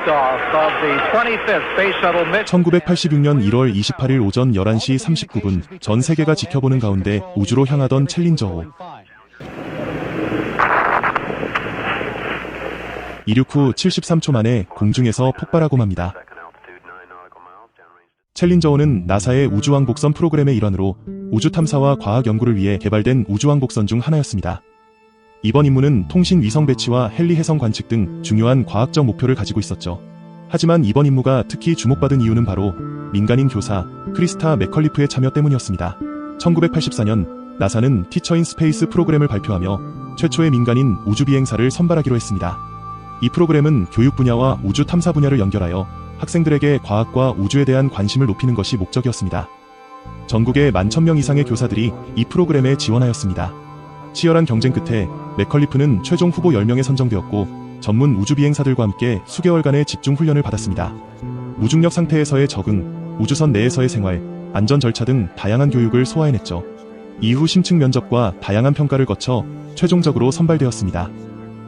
liftoff of the 25th Space Shuttle mission. 1986년 1월 28일 오전 11시 39분 전 세계가 지켜보는 가운데 우주로 향하던 챌린저 5. 이륙 후 73초 만에 공중에서 폭발하고 맙니다. 챌린저5는 나사의 우주왕복선 프로그램의 일환으로 우주 탐사와 과학 연구를 위해 개발된 우주왕복선 중 하나였습니다. 이번 임무는 통신 위성 배치와 헬리 해성 관측 등 중요한 과학적 목표를 가지고 있었죠. 하지만 이번 임무가 특히 주목받은 이유는 바로 민간인 교사 크리스타 맥컬리프의 참여 때문이었습니다. 1984년 나사는 티처 인 스페이스 프로그램을 발표하며 최초의 민간인 우주비행사를 선발하기로 했습니다. 이 프로그램은 교육 분야와 우주 탐사 분야를 연결하여 학생들에게 과학과 우주에 대한 관심을 높이는 것이 목적이었습니다. 전국의 11,000명 이상의 교사들이 이 프로그램에 지원하였습니다. 치열한 경쟁 끝에 맥컬리프는 최종 후보 10명에 선정되었고 전문 우주비행사들과 함께 수개월간의 집중 훈련을 받았습니다. 무중력 상태에서의 적응, 우주선 내에서의 생활, 안전 절차 등 다양한 교육을 소화해냈죠. 이후 심층 면접과 다양한 평가를 거쳐 최종적으로 선발되었습니다.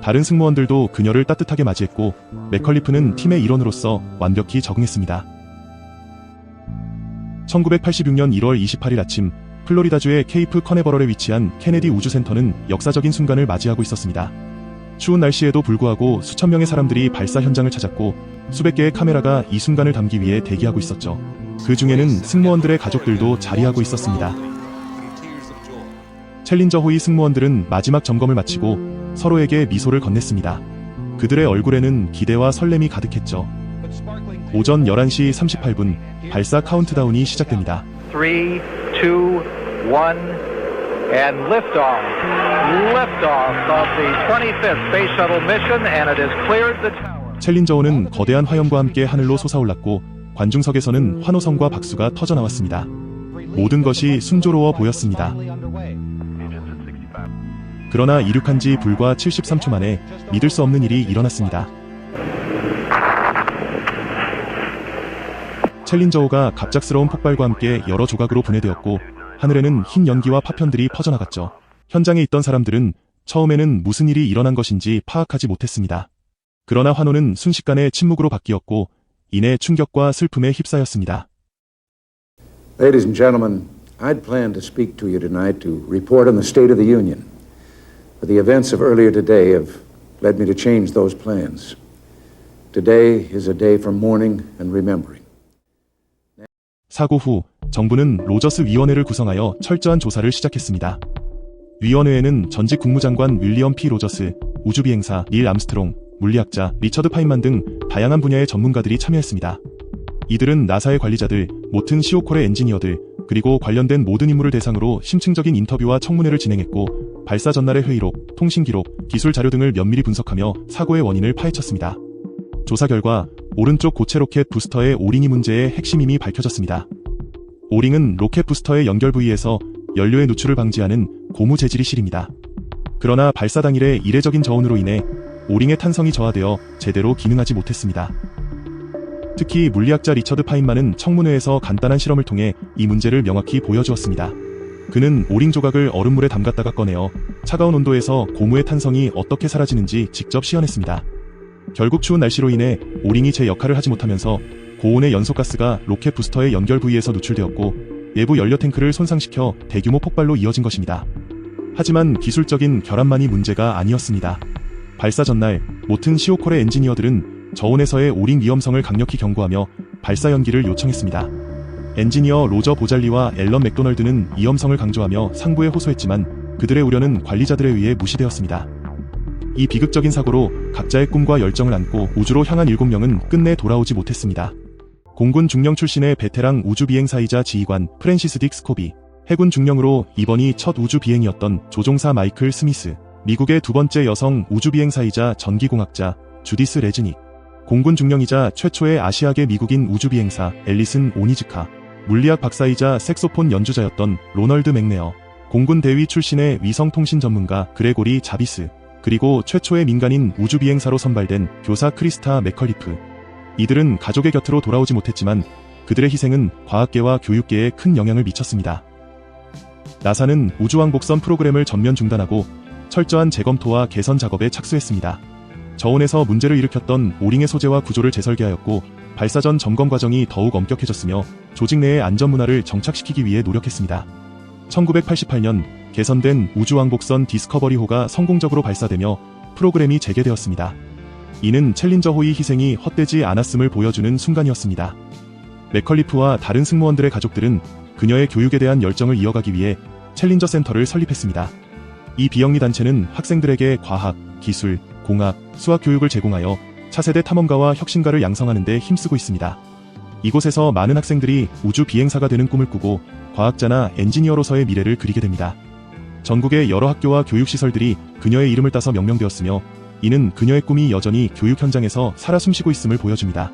다른 승무원들도 그녀를 따뜻하게 맞이했고 맥컬리프는 팀의 일원으로서 완벽히 적응했습니다. 1986년 1월 28일 아침 플로리다주의 케이프 커네버럴에 위치한 케네디 우주센터는 역사적인 순간을 맞이하고 있었습니다. 추운 날씨에도 불구하고 수천 명의 사람들이 발사 현장을 찾았고 수백 개의 카메라가 이 순간을 담기 위해 대기하고 있었죠. 그 중에는 승무원들의 가족들도 자리하고 있었습니다. 챌린저 호의 승무원들은 마지막 점검을 마치고 서로에게 미소를 건넸습니다. 그들의 얼굴에는 기대와 설렘이 가득했죠. 오전 11시 38분 발사 카운트다운이 시작됩니다. 3, 2, 1, and liftoff. Liftoff of the 25th Space Shuttle mission, and it has cleared the tower. 챌린저5는 거대한 화염과 함께 하늘로 솟아올랐고 관중석에서는 환호성과 박수가 터져나왔습니다. 모든 것이 순조로워 보였습니다. 그러나 이륙한 지 불과 73초 만에 믿을 수 없는 일이 일어났습니다. 챌린저5가 갑작스러운 폭발과 함께 여러 조각으로 분해되었고 하늘에는 흰 연기와 파편들이 퍼져나갔죠. 현장에 있던 사람들은 처음에는 무슨 일이 일어난 것인지 파악하지 못했습니다. 그러나 환호는 순식간에 침묵으로 바뀌었고 이내 충격과 슬픔에 휩싸였습니다. Ladies and gentlemen, I'd planned to speak to you tonight to report on the state of the Union. But the events of earlier today have led me to change those plans. Today is a day for mourning and remembering. 사고 후 정부는 로저스 위원회를 구성하여 철저한 조사를 시작했습니다. 위원회에는 전직 국무장관 윌리엄 P. 로저스, 우주비행사 닐 암스트롱, 물리학자 리처드 파인만 등 다양한 분야의 전문가들이 참여했습니다. 이들은 나사의 관리자들, 모튼 시오콜의 엔지니어들, 그리고 관련된 모든 인물을 대상으로 심층적인 인터뷰와 청문회를 진행했고 발사 전날의 회의록, 통신 기록, 기술 자료 등을 면밀히 분석하며 사고의 원인을 파헤쳤습니다. 조사 결과 오른쪽 고체 로켓 부스터의 오링이 문제의 핵심임이 밝혀졌습니다. 오링은 로켓 부스터의 연결 부위에서 연료의 누출을 방지하는 고무 재질이 실입니다. 그러나 발사 당일의 이례적인 저온으로 인해 오링의 탄성이 저하되어 제대로 기능하지 못했습니다. 특히 물리학자 리처드 파인만은 청문회에서 간단한 실험을 통해 이 문제를 명확히 보여주었습니다. 그는 오링 조각을 얼음물에 담갔다가 꺼내어 차가운 온도에서 고무의 탄성이 어떻게 사라지는지 직접 시연했습니다. 결국 추운 날씨로 인해 오링이 제 역할을 하지 못하면서 고온의 연소가스가 로켓 부스터의 연결 부위에서 누출되었고 내부 연료 탱크를 손상시켜 대규모 폭발로 이어진 것입니다. 하지만 기술적인 결함만이 문제가 아니었습니다. 발사 전날 모튼 시오콜의 엔지니어들은 저온에서의 오링 위험성을 강력히 경고하며 발사 연기를 요청했습니다. 엔지니어 로저 보잘리와 앨런 맥도널드는 위험성을 강조하며 상부에 호소했지만 그들의 우려는 관리자들에 의해 무시되었습니다. 이 비극적인 사고로 각자의 꿈과 열정을 안고 우주로 향한 7명은 끝내 돌아오지 못했습니다. 공군 중령 출신의 베테랑 우주비행사이자 지휘관 프랜시스 딕 스코비, 해군 중령으로 이번이 첫 우주비행이었던 조종사 마이클 스미스, 미국의 두 번째 여성 우주비행사이자 전기공학자 주디스 레즈닉, 공군 중령이자 최초의 아시아계 미국인 우주비행사 앨리슨 오니즈카, 물리학 박사이자 색소폰 연주자였던 로널드 맥네어, 공군 대위 출신의 위성통신 전문가 그레고리 자비스, 그리고 최초의 민간인 우주비행사로 선발된 교사 크리스타 맥컬리프. 이들은 가족의 곁으로 돌아오지 못했지만 그들의 희생은 과학계와 교육계에 큰 영향을 미쳤습니다. 나사는 우주왕복선 프로그램을 전면 중단하고 철저한 재검토와 개선 작업에 착수했습니다. 저온에서 문제를 일으켰던 오링의 소재와 구조를 재설계하였고 발사 전 점검 과정이 더욱 엄격해졌으며 조직 내의 안전 문화를 정착시키기 위해 노력했습니다. 1988년 개선된 우주왕복선 디스커버리호가 성공적으로 발사되며 프로그램이 재개되었습니다. 이는 챌린저호의 희생이 헛되지 않았음을 보여주는 순간이었습니다. 맥컬리프와 다른 승무원들의 가족들은 그녀의 교육에 대한 열정을 이어가기 위해 챌린저 센터를 설립했습니다. 이 비영리 단체는 학생들에게 과학, 기술, 공학, 수학 교육을 제공하여 차세대 탐험가와 혁신가를 양성하는 데 힘쓰고 있습니다. 이곳에서 많은 학생들이 우주 비행사가 되는 꿈을 꾸고 과학자나 엔지니어로서의 미래를 그리게 됩니다. 전국의 여러 학교와 교육시설들이 그녀의 이름을 따서 명명되었으며 이는 그녀의 꿈이 여전히 교육 현장에서 살아 숨쉬고 있음을 보여줍니다.